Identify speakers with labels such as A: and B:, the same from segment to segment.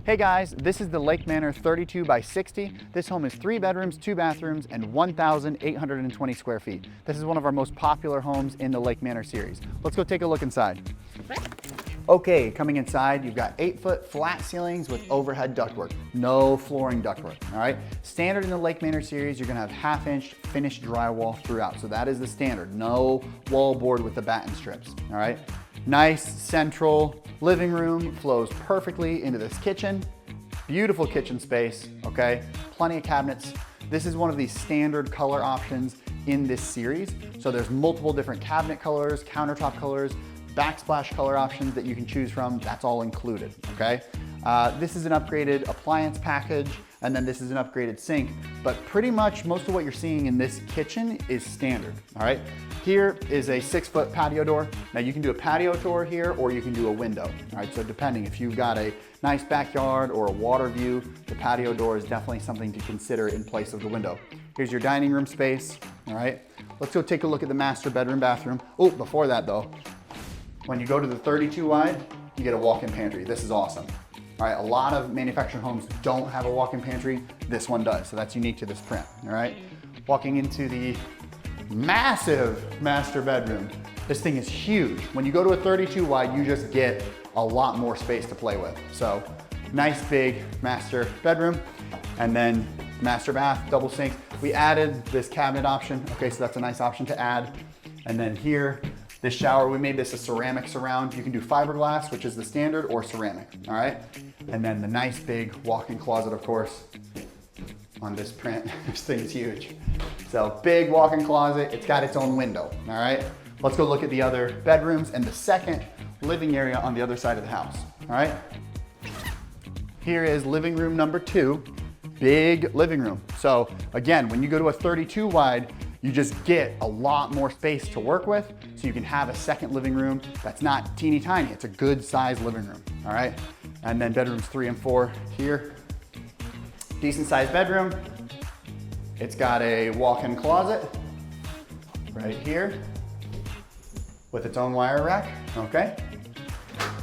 A: Hey guys, this is the Lake Manor 32 by 60. This home is 3 bedrooms, 2 bathrooms, and 1,820 square feet. This is one of our most popular homes in the Lake Manor series. Let's go take a look inside. Okay, coming inside, you've got 8-foot flat ceilings with overhead ductwork. No flooring ductwork, all right? Standard in the Lake Manor series, you're gonna have 1/2-inch finished drywall throughout. So that is the standard. No wall board with the batten strips, all right? Nice central living room, flows perfectly into this kitchen. Beautiful kitchen space, okay? Plenty of cabinets. This is one of the standard color options in this series. So there's multiple different cabinet colors, countertop colors, backsplash color options that you can choose from. That's all included, okay? This is an upgraded appliance package, and then this is an upgraded sink, but pretty much most of what you're seeing in this kitchen is standard, all right? Here is a 6-foot patio door. Now you can do a patio door here, or you can do a window, all right? So depending, if you've got a nice backyard or a water view, the patio door is definitely something to consider in place of the window. Here's your dining room space, all right? Let's go take a look at the master bedroom, bathroom. Oh, before that though, when you go to the 32 wide, you get a walk-in pantry. This is awesome. All right, a lot of manufactured homes don't have a walk-in pantry. This one does, so that's unique to this print, all right? Walking into the massive master bedroom. This thing is huge. When you go to a 32 wide, you just get a lot more space to play with. So nice big master bedroom, and then master bath, double sink. We added this cabinet option, okay, so that's a nice option to add. And then here, this shower, we made this a ceramic surround. You can do fiberglass, which is the standard, or ceramic, all right? And then the nice big walk-in closet, of course, on this print. This thing is huge. So big walk-in closet, it's got its own window, all right? Let's go look at the other bedrooms and the second living area on the other side of the house, all right? Here is living room number 2, big living room. So again, when you go to a 32 wide, you just get a lot more space to work with, so you can have a second living room that's not teeny tiny. It's a good sized living room, all right? And then bedrooms 3 and 4 here. Decent sized bedroom. It's got a walk-in closet right here with its own wire rack, okay?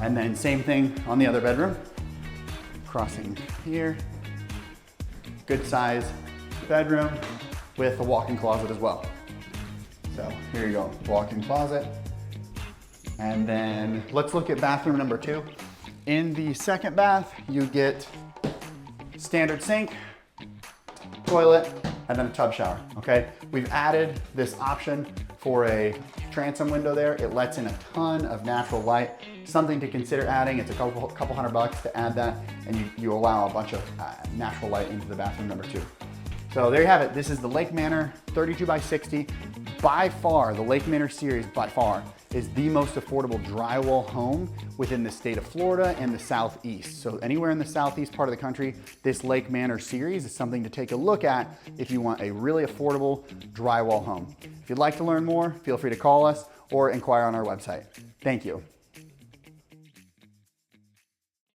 A: And then same thing on the other bedroom. Crossing here. Good size bedroom with a walk-in closet as well. So here you go, walk-in closet. And then let's look at bathroom number 2. In the second bath, you get standard sink, toilet, and then a tub shower, okay? We've added this option for a transom window there. It lets in a ton of natural light. Something to consider adding. It's a couple $100 to add that, and you allow a bunch of natural light into the bathroom number 2. So there you have it. This is the Lake Manor 32 by 60. By far, the Lake Manor series, by far, is the most affordable drywall home within the state of Florida and the Southeast. So anywhere in the Southeast part of the country, this Lake Manor series is something to take a look at if you want a really affordable drywall home. If you'd like to learn more, feel free to call us or inquire on our website. Thank you.